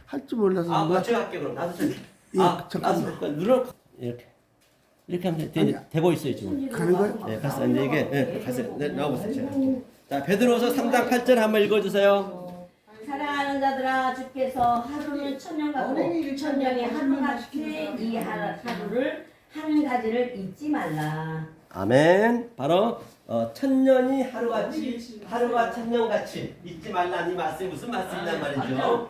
할 줄 몰라서 아, 그런가? 제가 할게요 그럼. 나도 좀. 예, 아, 잠깐만. 나도 눌러. 이렇게 하면 되고 있어요 지금. 가는 거야? 네, 갔어. 이제 이게 갔어요. 네, 나와보세요. 제가. 자, 베드로서 3장 8절 한번 읽어주세요. 사랑하는 자들아 주께서 하루는 천년 같고 천년이 하루같이 이 하루를 하는 가지를 잊지 말라. 아멘. 바로 천년이 하루같이 하루가 천년같이 잊지 말라는 이 말씀이 무슨 말씀이란 말이죠.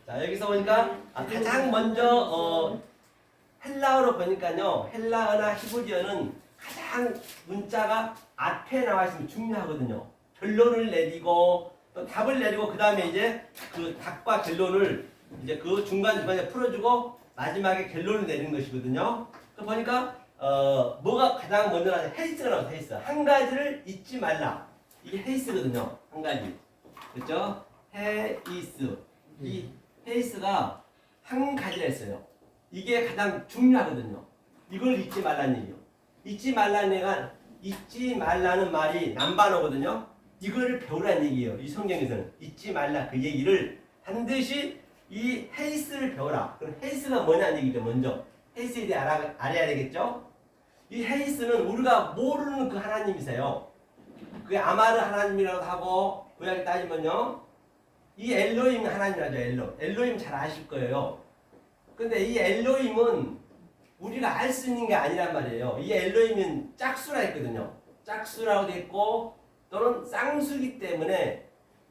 자, 여기서 보니까 가장 먼저 헬라어로 보니까요. 헬라어나 히브리어는 가장 문자가 앞에 나와 있으면 중요하거든요. 결론을 내리고 또 답을 내리고 그 다음에 이제 그 답과 결론을 이제 그 중간중간에 풀어주고 마지막에 결론을 내리는 것이거든요. 그 보니까 뭐가 가장 먼저 나와요? 헤이스가 나와요. 헤이스. 한 가지를 잊지 말라. 이게 헤이스거든요. 한 가지. 그렇죠? 헤이스. 이 헤이스가 한 가지라 했어요. 이게 가장 중요하거든요. 이걸 잊지 말라는 얘기예요. 잊지 말라는 말이 남반어거든요. 이거를 배우라는 얘기예요. 이 성경에서는 잊지 말라 그 얘기를 반드시 이 헤이스를 배워라. 그럼 헤이스가 뭐냐는 얘기죠. 먼저 헤이스에 대해 알아야 되겠죠. 이 헤이스는 우리가 모르는 그 하나님이세요. 그게 아마르 하나님이라고 하고 구약에 따지면요. 이 엘로힘 하나님이라죠. 엘로힘 잘 아실 거예요. 근데 이 엘로힘은 우리가 알 수 있는 게 아니란 말이에요. 이 엘로힘은 짝수라 했거든요. 짝수라고 돼 있고 또는 쌍수기 때문에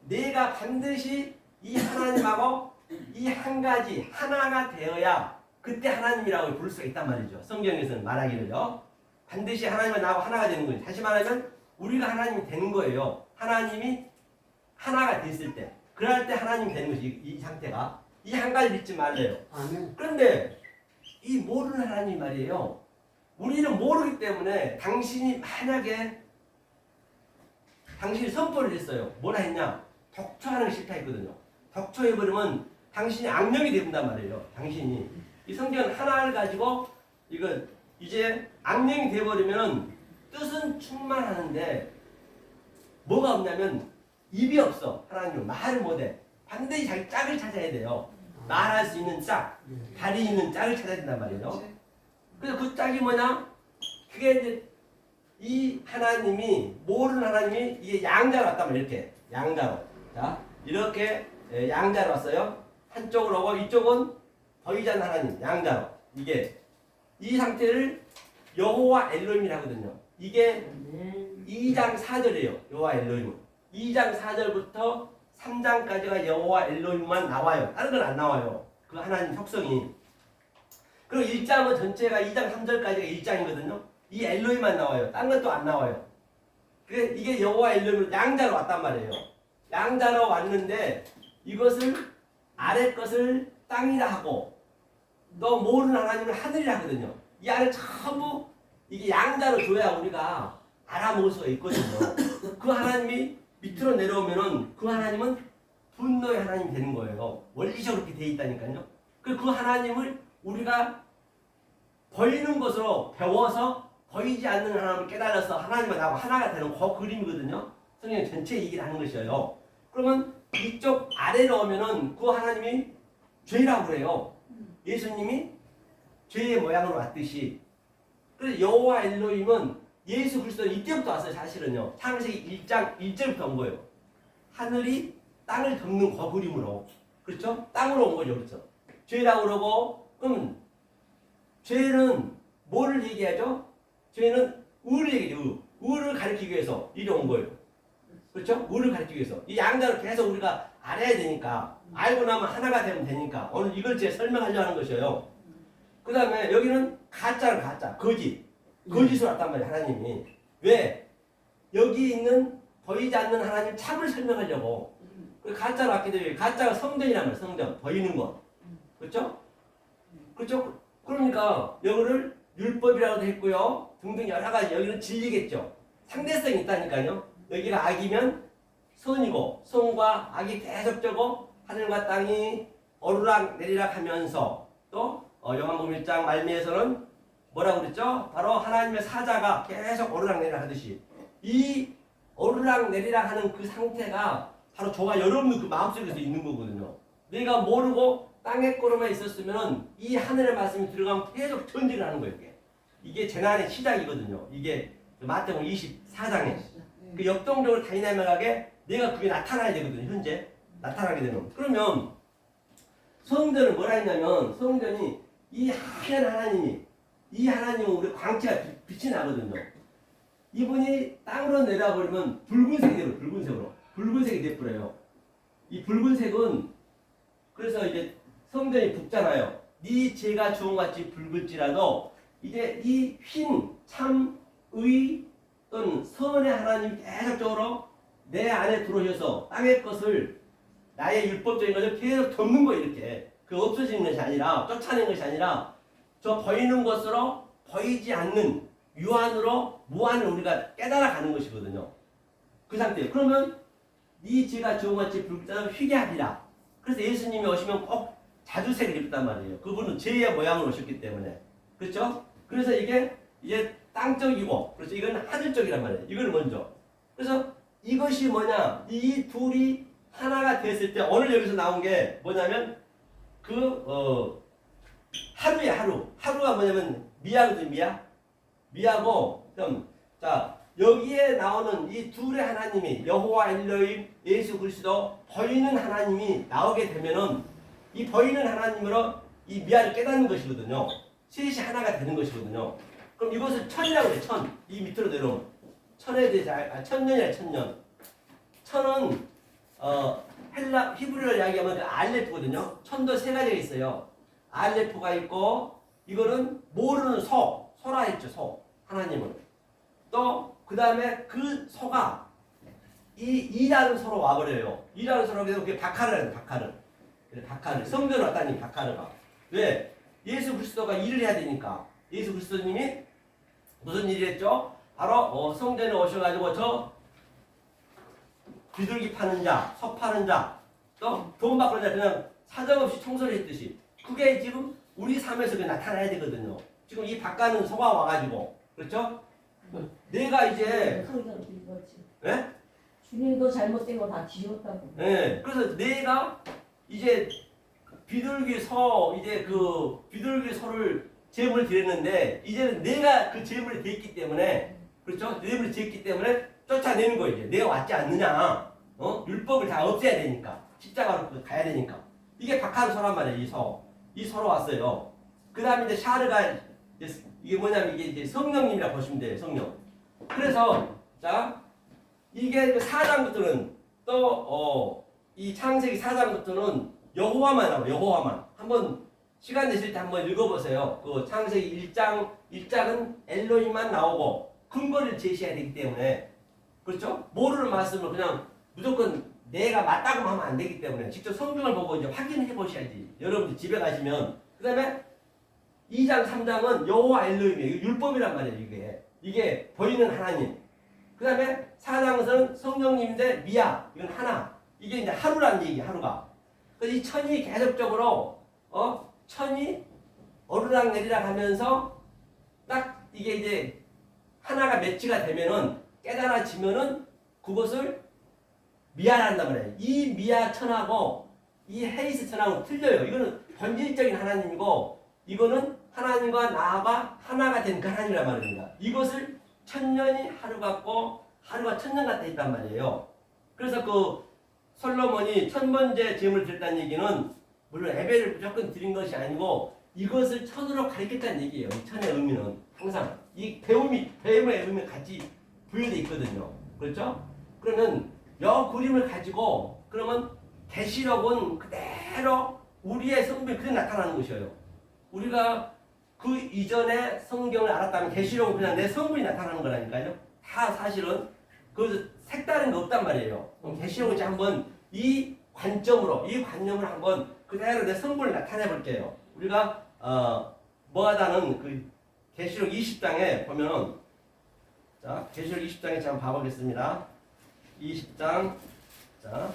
내가 반드시 이 하나님하고 이 한 가지 하나가 되어야 그때 하나님이라고 부를 수가 있단 말이죠. 성경에서는 말하기를요. 반드시 하나님과 나하고 하나가 되는 거예요. 다시 말하면 우리가 하나님이 되는 거예요. 하나님이 하나가 됐을 때. 그럴 때 하나님이 되는 것이 이 상태가. 이 한 가지 믿지 말래요. 아멘. 그런데 이 모르는 하나님 말이에요. 우리는 모르기 때문에 당신이 만약에 당신이 선포를 했어요. 뭐라 했냐? 덕초하는 게 싫다 했거든요. 덕초해버리면 당신이 악령이 된단 말이에요. 당신이. 이 성경은 하나를 가지고 이거 이제 악령이 돼버리면 뜻은 충만하는데 뭐가 없냐면 입이 없어. 하나님은 말을 못해. 반드시 자기 짝을 찾아야 돼요. 말할 수 있는 짝, 다리 있는 짝을 찾아야 된단 말이에요. 그래서 그 짝이 뭐냐? 그게 이제 이 하나님이 모르는 하나님이 이게 양자로 왔단 말이에요. 이렇게 양자로. 자, 이렇게 양자로 왔어요. 한쪽으로 오고 이쪽은 보이지 않는 하나님 양자로. 이게 이 상태를 여호와 엘로힘이라 하거든요. 이게 2장 4절이에요. 여호와 엘로힘은 2장 4절부터 3장까지가 여호와 엘로힘만 나와요. 다른 건 안 나와요. 그 하나님 속성이. 그리고 1장은 전체가 2장 3절까지가 1장이거든요. 이 엘로힘만 나와요. 딴 건 또 안 나와요. 그래 이게 여호와 엘로힘으로 양자로 왔단 말이에요. 양자로 왔는데 이것을 아래 것을 땅이라 하고 또 모르는 하나님을 하늘이라 하거든요. 이 안에 전부 이게 양자로 줘야 우리가 알아먹을 수가 있거든요. 그 하나님이 밑으로 내려오면은 그 하나님은 분노의 하나님이 되는 거예요. 원리적으로 그렇게 돼 있다니까요. 그 하나님을 우리가 보이는 것으로 배워서 보이지 않는 하나님을 깨달아서 하나님과 나하고 하나가 되는 그 그림이거든요. 성경 전체 얘기를 하는 것이에요. 그러면 이쪽 아래로 오면은 그 하나님이 죄라고 그래요. 예수님이 죄의 모양으로 왔듯이. 그래서 여호와 엘로힘은 예수 그리스도는 이때부터 왔어요. 사실은요. 창세기 1장 1절부터 온 거예요. 하늘이 땅을 덮는 그 그림으로. 그렇죠? 땅으로 온 거죠. 그렇죠? 죄라고 그러고 그럼 죄는 뭐를 얘기하죠? 죄는 의를 얘기해요. 의를 가리키기 위해서 이리 온 거예요. 그렇죠? 의를 가리키기 위해서. 이 양자를 계속 우리가 알아야 되니까 알고 나면 하나가 되면 되니까 오늘 이걸 제가 설명하려고 하는 것이에요. 그 다음에 여기는 가짜는 가짜. 거짓으로 왔단 말이에요. 하나님이. 왜? 여기 있는 보이지 않는 하나님 참을 설명하려고. 가짜로 왔기 때문에 가짜가 성전이란 말이에요. 성전. 보이는 것. 그렇죠? 그렇죠? 그러니까 여기를 율법이라고도 했고요. 등등 여러 가지. 여기는 진리겠죠. 상대성이 있다니까요. 여기가 악이면 선이고 선과 악이 계속되고 하늘과 땅이 오르락 내리락 하면서 또 요한복음 1장 말미에서는 뭐라고 그랬죠? 바로 하나님의 사자가 계속 오르락 내리락 하듯이 이 오르락 내리락 하는 그 상태가 바로 저와 여러분의 그 마음속에서 있는 거거든요. 내가 모르고 땅에 꼬로만 있었으면은 이 하늘의 말씀이 들어가면 계속 전진을 하는 거예요. 이게 재난의 시작이거든요. 이게 마태복음 24장에 그 역동적으로 다이나믹하게 내가 그게 나타나야 되거든요. 현재 나타나게 되는. 그러면 성전은 뭐라 했냐면 성전이 이 하얀 하나님이 이 하나님은 우리 광채가 빛이 나거든요. 이분이 땅으로 내려버리면 붉은색이 돼요. 붉은색이 돼버려요. 이 붉은색은 그래서 이제 성전이 붉잖아요. 네 죄가 주홍같이 붉을지라도 이제 이 흰 참의 또는 선의 하나님이 계속적으로 내 안에 들어오셔서 땅의 것을 나의 율법적인 것을 계속 덮는 거예요. 이렇게 그 없어지는 것이 아니라 쫓아내는 것이 아니라 저 보이는 것으로 보이지 않는 유한으로 무한을 우리가 깨달아가는 것이거든요. 그 상태예요. 그러면 네 죄가 주홍같이 붉다면 휘게 하리라. 그래서 예수님이 오시면 꼭 자주색을 입었단 말이에요. 그분은 죄의 모양으로 오셨기 때문에. 그렇죠? 그래서 이게 이제 땅적이고 그래서 이건 하늘적이란 말이에요. 이거는 먼저. 그래서 이것이 뭐냐? 이 둘이 하나가 됐을 때 오늘 여기서 나온 게 뭐냐면 하루야 하루. 하루가 뭐냐면 미야거든요. 미야고 자 여기에 나오는 이 둘의 하나님이 여호와 엘로힘 예수 그리스도 보이는 하나님이 나오게 되면은 이 보이는 하나님으로 이 미야를 깨닫는 것이거든요. 셋이 하나가 되는 것이거든요. 그럼 이것을 천이라고 해요. 천. 이 밑으로 내려오면 천에 대해서 천년이야 천년. 천은 헬라 히브리어를 이야기하면 그 알레프거든요. 천도 세 가지가 있어요. 알레프가 있고 이거는 모르는 소라 했죠. 소 하나님은 또 그 다음에 그 소가 이라는 소로 와버려요. 이라는 소로 해서 그게 박하르는 박하르 성전을 왔다니 박하르가 왜 예수 그리스도가 일을 해야 되니까 예수 그리스도님이 무슨 일을 했죠? 바로 성전에 오셔가지고 저 비둘기 파는 자, 소 파는 자, 또 돈 받고 자 그냥 사정없이 청소를 했듯이 그게 지금 우리 삶에서 나타나야 되거든요. 지금 이 바깥은 소가 와가지고 그렇죠? 내가 이제 네? 주님도 잘못된 거 다 지웠다고. 네. 그래서 내가 이제 비둘기 소 이제 그 비둘기 소를 제물을 드렸는데 이제는 내가 그 제물이 됐기 때문에 그렇죠? 제물이 됐기 때문에 쫓아내는 거예요. 이제 내가 왔지 않느냐? 율법을 다 없애야 되니까 십자가로 가야 되니까 이게 박하는 소란 말이에요. 이 소로 왔어요. 그 다음에 이제 샤르가 이게 뭐냐면 이게 이제 성령님이라 보시면 돼요. 성령. 그래서 자 이게 4장부터는 또 이 창세기 4장부터는 여호와만 나와요. 여호와만. 한번 시간 되실 때 한번 읽어보세요. 그 창세기 1장은 엘로힘만 나오고 근거를 제시해야 되기 때문에 그렇죠? 모르는 말씀을 그냥 무조건 내가 맞다고 하면 안 되기 때문에 직접 성경을 보고 이제 확인해 보셔야지. 여러분들 집에 가시면 그 다음에 2장 3장은 여호와 엘로힘이에요. 율법이란 말이에요. 이게 보이는 하나님. 그 다음에 4장에서는 성령님인데 미야 이건 하나. 이게 이제 하루란 얘기 하루가. 그래서 이 천이 계속적으로 천이 오르락 내리락 하면서 딱 이게 이제 하나가 매치가 되면은 깨달아지면은 그것을 미야란단 말이에요. 이 미야 천하고 이 헤이스 천하고 틀려요. 이거는 본질적인 하나님이고 이거는 하나님과 나가 하나가 된 그 하나님이란 말입니다. 이것을 천년이 하루 같고 하루가 천년 같다 했단 말이에요. 그래서 그 솔로몬이 1000번째 제물을 드렸다는 얘기는 물론 예배를 무조건 드린 것이 아니고 이것을 천으로 가리켰다는 얘기예요. 이 천의 의미는 항상 이 배움의 의미가 같이 부여되어 있거든요. 그렇죠? 그러면 여 그림을 가지고 그러면 계시록은 그대로 우리의 성품이 그대로 나타나는 것이에요. 우리가 그 이전에 성경을 알았다면 계시록은 그냥 내 성분이 나타나는 거라니까요. 다 사실은 그 색다른 게 없단 말이에요. 그럼 계시록을 이제 한번 이 관점을 한번 그대로 내 성분을 나타내 볼게요. 우리가 뭐하다는 그 계시록 20장에 보면은 자 계시록 20장에 제가 한번 봐보겠습니다. 20장 자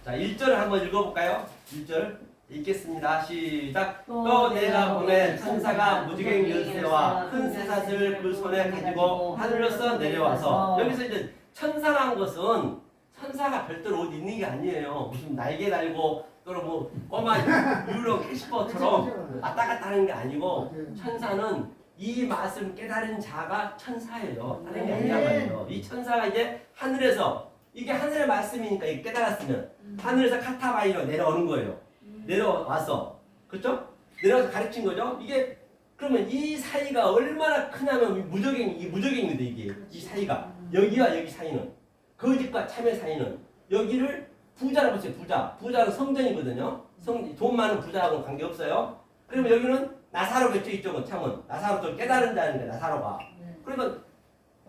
1절을 한번 읽어볼까요? 1절 읽겠습니다. 시작. 또 내가 보내 천사가 무지개 열쇠와 큰 쇠사슬을 그 손에 가지고 하늘로서 내려와서 여기서 이제 천사라는 것은 천사가 별도로 어디 있는 게 아니에요. 무슨 날개 달고 또 그리고 뭐 꼬마 유로 캐시퍼처럼 왔다 갔다 하는 게 아니고 천사는 이 말씀 깨달은 자가 천사예요. 다른 게 아니란 말이에요. 이 천사가 이제 하늘에서 이게 하늘의 말씀이니까 이게 깨달았으면 하늘에서 카타바이로 내려오는 거예요. 내려와서 그렇죠? 내려와서 가르친 거죠. 이게 그러면 이 사이가 얼마나 크냐면 이 무적행인데 이게 이 사이가 여기와 여기 사이는 거짓과 참의 사이는 여기를 부자라고 보세요. 부자는 성전이거든요. 돈 많은 부자하고는 관계 없어요. 그러면 여기는 나사로겠죠. 이쪽은 참은 나사로 좀 깨달은 자인데 나사로가. 그러면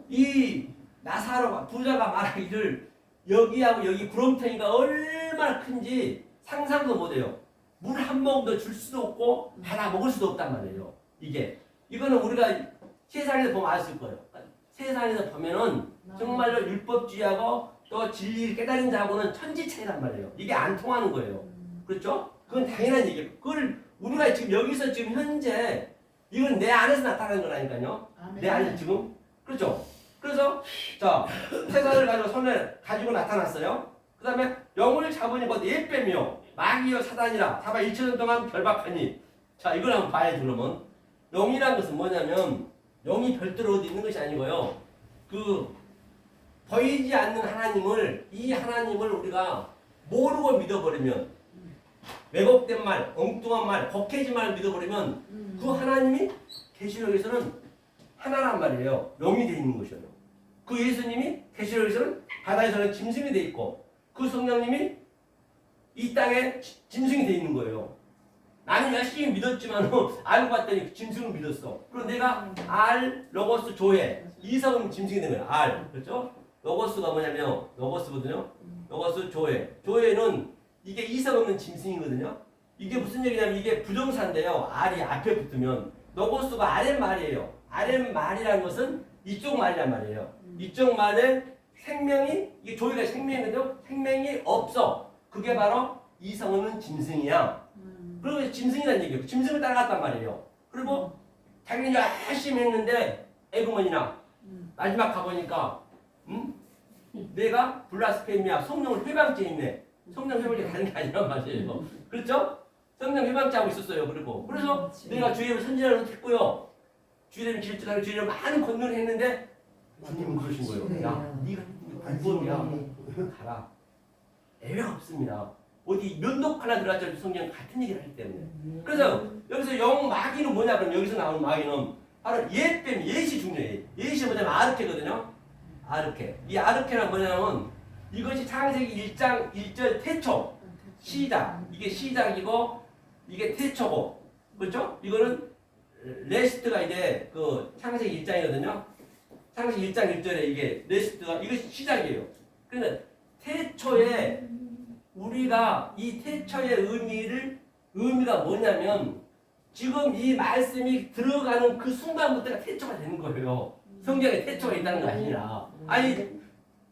이 나사로가 부자가 말하기를 여기하고 여기 구렁텅이가 얼마나 큰지 상상도 못해요. 물 한 모금도 줄 수도 없고 받아 먹을 수도 없단 말이에요. 이거는 우리가 세상에서 보면 알 수 있을 거예요. 세상에서 보면은 정말로 율법주의하고 또 진리를 깨달은 자하고는 천지 차이란 말이에요. 이게 안 통하는 거예요. 그렇죠? 그건 당연한 얘기예요. 그걸 우리가 지금 여기서 지금 현재 이건 내 안에서 나타나는 거라니까요. 내 안에서 지금 그렇죠? 그래서 자 세상을 가지고 손에 가지고 나타났어요. 그 다음에 영을 잡으니 곧 예뱀이요 마귀요 사단이라 사바 1천년 동안 결박하니 자 이걸 한번 봐야지. 그러면 영이란 것은 뭐냐면 영이 별도로 어디 있는 것이 아니고요. 그 보이지 않는 하나님을 이 하나님을 우리가 모르고 믿어버리면 왜곡된 말, 엉뚱한 말, 곡해진 말을 믿어버리면 그 하나님이 계시록에서는 하나란 말이에요. 영이 되어 있는 것이에요. 그 예수님이 계시록에서는 바다에서는 짐승이 되어 있고 그 성령님이 이 땅에 짐승이 되어 있는 거예요. 나는 열심히 믿었지만 알고 봤더니 짐승을 믿었어. 그리고 내가 알, 로고스, 조회 이성은 짐승이 된 거예요. 알, 그렇죠? 로고스가 뭐냐면 로고스거든요. 로고스, 조회. 조회는 이게 이성 없는 짐승이거든요. 이게 무슨 얘기냐면 이게 부정사인데요. 알이 앞에 붙으면 로고스가 아랫말이에요. 아랫말이라는 것은 이쪽 말이란 말이에요. 이쪽 말에 생명이 이게 조회가 생명이거든요. 생명이 없어. 그게 바로 이성 없는 짐승이야. 그리고 짐승이라는 얘기예요. 짐승을 따라갔단 말이에요. 그리고 자기는 열심히 했는데 에그먼이나 마지막 가보니까 내가 블라스페미아 성령을 회방죄했네. 성령 회방죄 다른 게 아니란 말이에요. 그렇죠? 성령 회방죄하고 있었어요. 그래서 내가 주의 이름을 선지자로 했고요. 주의 이름 질주하고 주의 이름 많은 권능을 했는데 주님은 그러신 거예요. 야, 네가 무범이야. 가라. 애가 없습니다. 어디 면독 하나 들어갔죠. 성경 같은 얘기를 하기 때문에. 그래서 여기서 영 마귀는 뭐냐 그럼 여기서 나오는 마귀는 바로 옛뱀, 옛이 중요해요. 옛이 뭐냐면 아르케거든요. 아르케. 이 아르케는 뭐냐면 이것이 창세기 1장 1절 태초 시작. 이게 시작이고 이게 태초고. 그렇죠? 이거는 레스트가 이제 그 창세기 1장이거든요. 창세기 1장 1절에 이게 레스트가 이것이 시작이에요. 그런데 태초에 우리가 이 태초의 의미가 뭐냐면 지금 이 말씀이 들어가는 그 순간부터가 태초가 되는 거예요. 성경에 태초가 있다는 거 아니라. 아니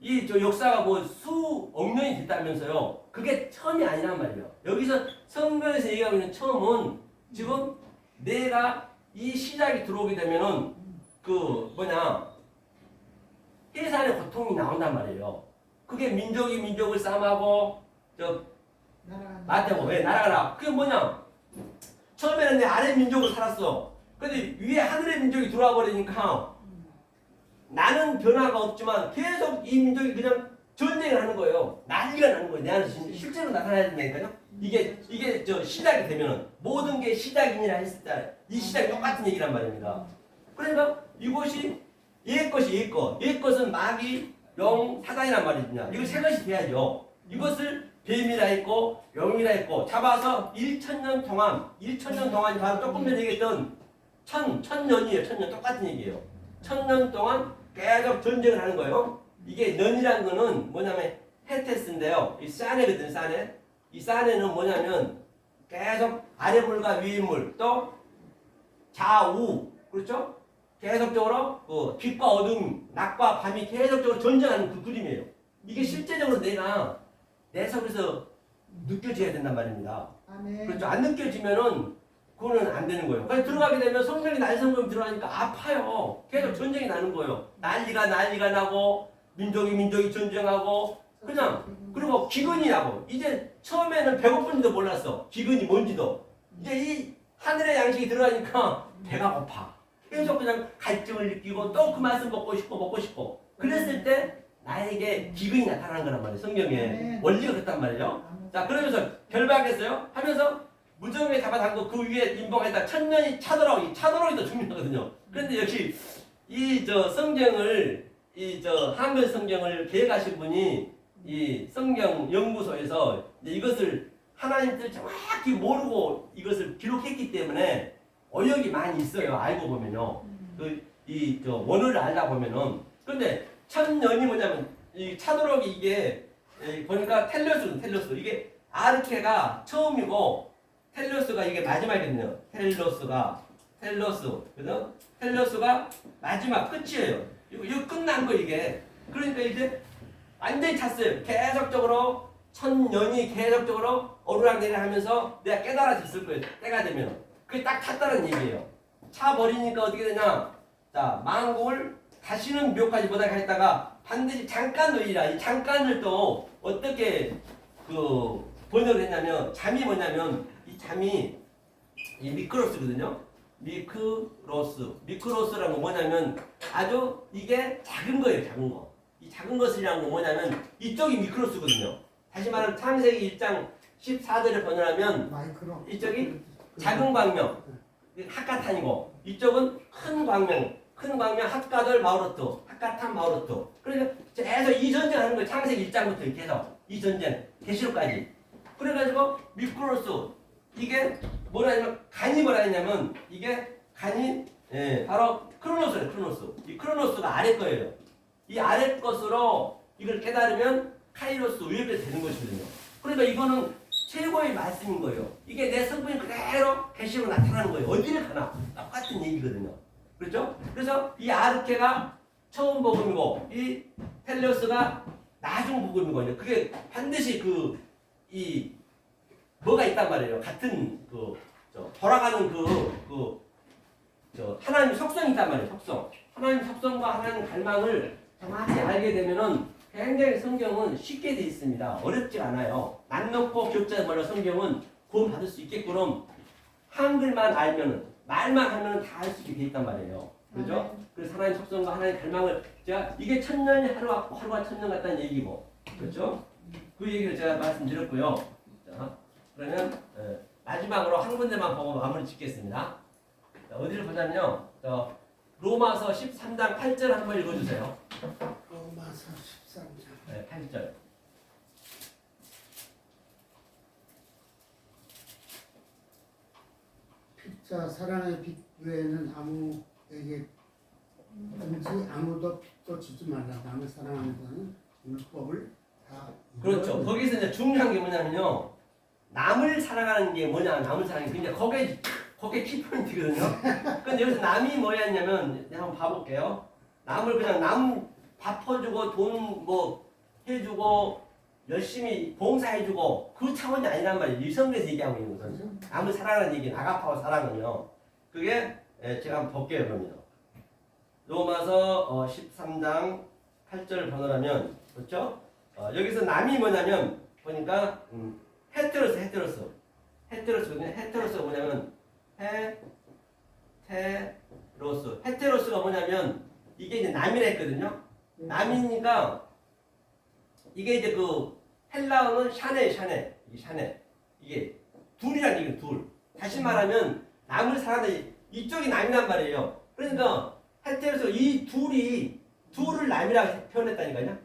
이 저 역사가 뭐 수억 년이 됐다면서요. 그게 처음이 아니란 말이에요. 여기서 성경에서 얘기하고 있는 처음은 지금 내가 이 시작이 들어오게 되면은 그 해산의 고통이 나온단 말이에요. 그게 민족이 민족을 싸움하고 나한테 왜 날아가라. 그게 뭐냐? 처음에는 내 아래 민족으로 살았어. 근데 위에 하늘의 민족이 들어와 버리니까 나는 변화가 없지만 계속 이 민족이 그냥 전쟁을 하는 거예요. 난리가 나는 거예요. 내 안에서 실제로 나타나야 된다니까요. 이게 저 시작이 되면은 모든 게 시작이니라 했을 때 이 시작이 똑같은 얘기란 말입니다. 그러니까 이것이 옛 것이 옛 것. 옛 것은 마귀, 영, 사단이란 말이냐. 이거 세 것이 돼야죠. 이것을 뱀이라 했고 영이라 했고 잡아서 1,000년 동안 바로 조금 전에 얘기했던 천년이에요. 천년 똑같은 얘기예요. 1,000년 동안 계속 전쟁을 하는 거예요. 이게 년이라는 거는 뭐냐면 헤테스인데요. 이 사네거든, 사네. 이 사네는 뭐냐면 계속 아래 물과 위에 물, 또 좌우, 그렇죠? 계속적으로 그 빛과 어둠, 낮과 밤이 계속적으로 전쟁하는 그 그림이에요. 이게 실제적으로 내가 내 속에서 느껴져야 된단 말입니다. 아멘. 그렇죠? 안 느껴지면은 그거는 안 되는 거예요. 그래서 들어가게 되면 성령이 날 성령 들어가니까 아파요. 계속 전쟁이 나는 거예요. 난리가 나고 민족이 전쟁하고 그냥 그리고 기근이라고 이제 처음에는 배고픈지도 몰랐어. 기근이 뭔지도. 이제 이 하늘의 양식이 들어가니까 배가 고파. 계속 그냥 갈증을 느끼고 또 그 맛을 먹고 싶고 그랬을 때 나에게 기근이 나타나는 거란 말이에요. 성경에 원리가 그렇단 말이에요. 자 그러면서 결박했어요. 하면서 무정에 잡아당고 그 위에 임봉에다 천년이 차도록이 더 중요하거든요. 그런데 역시 이 성경을 한글 성경을 계획하신 분이 이 성경 연구소에서 이것을 하나님 뜻을 정확히 모르고 이것을 기록했기 때문에 어역이 많이 있어요. 알고 보면요. 원어를 알다 보면은. 근데 천년이 뭐냐면 이 차도록이 이게 보니까 텔레스 이게 아르케가 처음이고 텔레스가 이게 마지막이거든요. 텔레스가 마지막 끝이에요. 이거 끝난 거 이게. 그러니까 이제 완전히 찼어요. 계속적으로 천년이 계속적으로 오르락내리락 하면서 내가 깨달아졌을 거예요. 때가 되면. 그게 딱 찼다는 얘기예요. 차 버리니까 어떻게 되냐? 자, 만국을 다시는 미혹하지 못하게 하겠다가 반드시 잠깐 놓이라. 이 잠깐을 또 어떻게 번역을 했냐면 잠이 뭐냐면 이 잠이 이 미크로스거든요. 미크로스라는 건 뭐냐면 아주 이게 작은 거예요. 작은 거. 이 작은 것이라는 건 뭐냐면 이쪽이 미크로스거든요. 다시 말하면 창세기 1장 14절을 번역하면 이쪽이 작은 광명 핫가탄이고 이쪽은 큰 광명 핫가들 마우로트 핫가탄 마우로트. 그래서 계속 이 전쟁하는 거예요. 창세기 1장부터 계속 이 전쟁 계시록까지. 그래가지고 미크로스 이게 간이 뭐라 했냐면 이게 간이 바로 크로노스예요. 이 크로노스가 아래 거예요. 이 아래 것으로 이걸 깨달으면 카이로스 위에 되는 것이거든요. 그러니까 이거는 최고의 말씀인 거예요. 이게 내 성품이 그대로 계시로 나타나는 거예요. 어디를 가나 똑같은 얘기거든요. 그렇죠? 그래서 이 아르케가 처음 복음이고 이 텔레오스가 나중 복음이거든요. 그게 반드시 뭐가 있단 말이에요. 같은 돌아가는 하나님 속성이 있단 말이에요. 속성. 하나님 속성과 하나님 갈망을 정확히 알게 되면은 굉장히 성경은 쉽게 돼 있습니다. 어렵지 않아요. 난 놓고 교자 말로 성경은 구원 받을 수 있게끔 한글만 알면은 말만 하면은 다 할 수 있게 돼 있단 말이에요. 그렇죠? 그래서 하나님 속성과 하나님 갈망을 이게 천년이 하루가 천년 같다는 얘기고, 그렇죠? 그 얘기를 제가 말씀드렸고요. 자, 그러면 마지막으로 한 군데만 보고 마무리 짓겠습니다. 자, 어디를 보자면요. 로마서 13장 8절 한번 읽어주세요. 로마서 13장 8절. 자, 사랑의 빛 외에는 아무에게 아무도 빛도 주지 말라. 남을 사랑하는 자는 율법을 다 그렇죠. 거기서 이제 중요한 게 뭐냐면요. 남을 사랑하는 게 뭐냐? 남을 사랑하는 게 근데 거기에 키포인트거든요. 근데 여기서 남이 뭐였냐면 내가 한번 봐볼게요. 남을 그냥 남 밥 퍼주고 돈 해주고 열심히 봉사해주고 그 차원이 아니란 말이에요. 유성에서 얘기하고 있는 거죠. 남을 사랑하는 얘기는 아가파와 사랑은요. 그게 제가 한번 볼게요. 그러면 로마서 13장 8절 번호라면 그렇죠? 여기서 남이 뭐냐면 보니까 헤테로스거든요. 헤테로스가 뭐냐면 헤테로스가 뭐냐면 이게 이제 남이라 했거든요. 남이니까 이게 이제 헬라어는 샤네. 이게 둘이란 얘기예요. 둘. 다시 말하면 남을 사랑하는 이쪽이 남이란 말이에요. 그러니까 헤테로스 이 둘을 남이라고 표현했다니까요.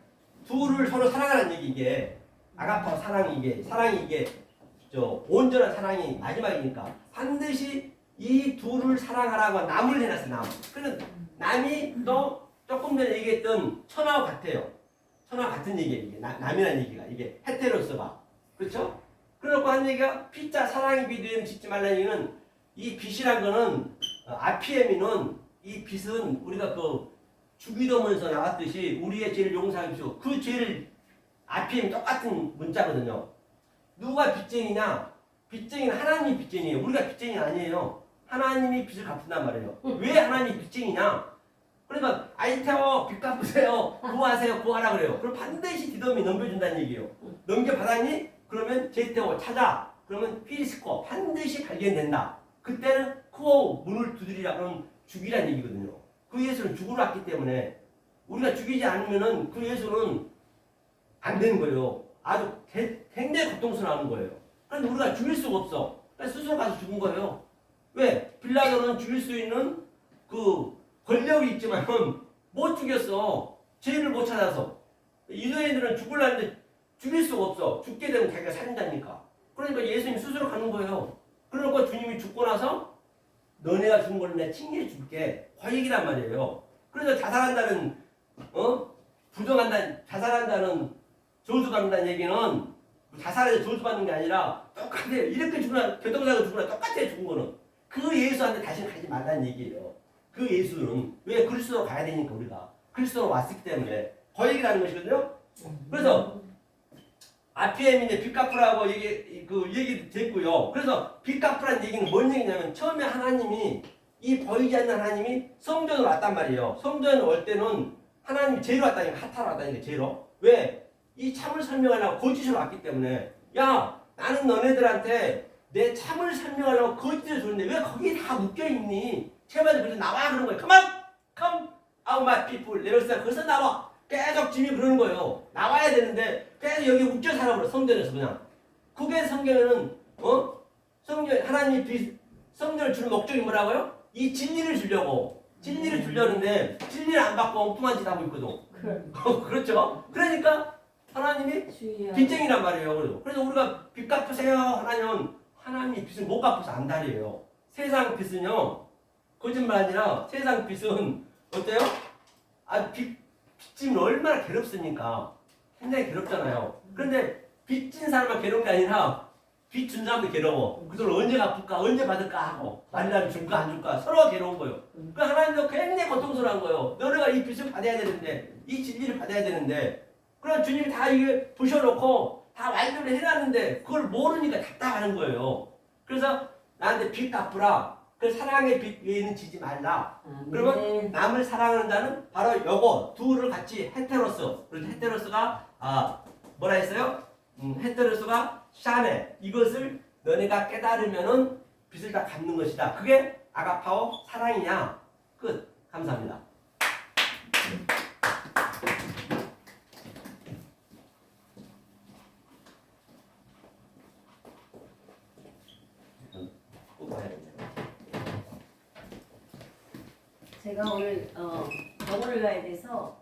둘을 서로 사랑하는 얘기 이게 아가파 사랑이 이게 온전한 사랑이 마지막이니까 반드시 이 둘을 사랑하라고 남을 해놨어요. 남. 그래서 남이 또 조금 전에 얘기했던 천하와 같아요. 천하와 같은 얘기예요. 이게 남이라는 얘기가 이게 헤테로스가 그렇죠? 그러고 한 얘기가 피자 사랑의 빛을 짓지 말라는 얘기는 이 빛이란 거는 아피에미는 이 빛은 우리가 주기도문에서 나왔듯이 우리의 죄를 용서하십시오. 그 죄를 아피엠이 똑같은 문자거든요. 누가 빚쟁이냐? 빚쟁이는 하나님이 빚쟁이에요. 우리가 빚쟁이 아니에요. 하나님이 빚을 갚는단 말이에요. 왜 하나님이 빚쟁이냐? 그러니까 아이태워 빚 갚으세요. 구하세요. 구하라 그래요. 그럼 반드시 디덤이 넘겨준다는 얘기예요. 넘겨받았니? 그러면 제이태워 찾아. 그러면 피리스코 반드시 발견된다. 그때는 쿠오 문을 두드리라. 그러면 죽이란 얘기거든요. 그 예수는 죽으러 왔기 때문에 우리가 죽이지 않으면은 그 예수는 안 되는 거예요. 아주 굉장히 고통스러운 거예요. 그런데 우리가 죽일 수가 없어. 그래서 스스로 가서 죽은 거예요. 왜? 빌라도는 죽일 수 있는 그 권력이 있지만 못 죽였어. 죄를 못 찾아서. 유대인들은 죽으려는데 죽일 수가 없어. 죽게 되면 자기가 살인다니까. 그러니까 예수님 스스로 가는 거예요. 그러니까 주님이 죽고 나서 너네가 죽은 걸 내가 칭의해 줄게. 그 얘기란 말이에요. 그래서 자살한다는 자살한다는 저주받는다는 얘기는 자살해서 저주받는 게 아니라 똑같아요. 이렇게 죽으나 교통사고 죽으나 똑같아요. 죽은 거는. 그 예수한테 다시는 가지 말라는 얘기예요. 그 예수는 왜 그리스도로 가야 되니까 우리가 그리스도로 왔기 때문에 그 얘기라는 것이거든요. 그래서 앞에 이제 빚 갚으라고 얘기 됐고요. 그래서 빚 갚으라는 얘기는 뭔 얘기냐면 처음에 하나님이 이 보이지 않는 하나님이 성전으로 왔단 말이에요. 성전에 올 때는 하나님이 죄로 왔다니까 하타로 왔다니까 죄로. 왜? 이 참을 설명하려고 거짓으로 왔기 때문에 야 나는 너네들한테 내 참을 설명하려고 거짓을 줬는데 왜 거기에 다 묶여있니? 제발 그래서 나와 그런 거예요. Come out my people. 내려서 거기서 나와. 계속 주님이 그러는 거예요. 나와야 되는데 계속 여기 묶여 살아버려. 성전에서 그냥. 그게 성경에는 성경 하나님이 성전을 주는 목적이 뭐라고요? 이 진리를 주려고. 진리를 주려는데 진리를 안 받고 엉뚱한 짓 하고 있거든. 그렇죠? 그러니까 하나님이 빚쟁이란 말이에요. 그래서 우리가 빚 갚으세요. 하나님이 빚을 못 갚아서 안달이에요. 세상 빚은요. 거짓말 아니라 세상 빚은 어때요? 빚짐은 얼마나 괴롭습니까? 굉장히 괴롭잖아요. 그런데 빚진 사람만 괴로운 게 아니라 빚 준 사람도 괴로워. 그 돈 언제 갚을까? 언제 받을까? 하고 말이라도 줄까 안 줄까? 서로가 괴로운 거예요. 그 하나님도 굉장히 고통스러운 거예요. 너네가 이 빚을 받아야 되는데 이 진리를 받아야 되는데 그럼 주님이 다 이게 부셔놓고 다 완료를 해놨는데 그걸 모르니까 답답하는 거예요. 그래서 나한테 빚 갚으라. 그 사랑의 빚 외에는 지지 말라. 그러면 남을 사랑하는 자는 바로 요거 둘을 같이 헤테로스. 그래서 헤테로스가 뭐라 했어요? 헤테로스가 샤네. 이것을 너네가 깨달으면은 빚을 다 갚는 것이다. 그게 아가파오 사랑이냐? 끝. 감사합니다. 제가 오늘 병원을 가야 돼서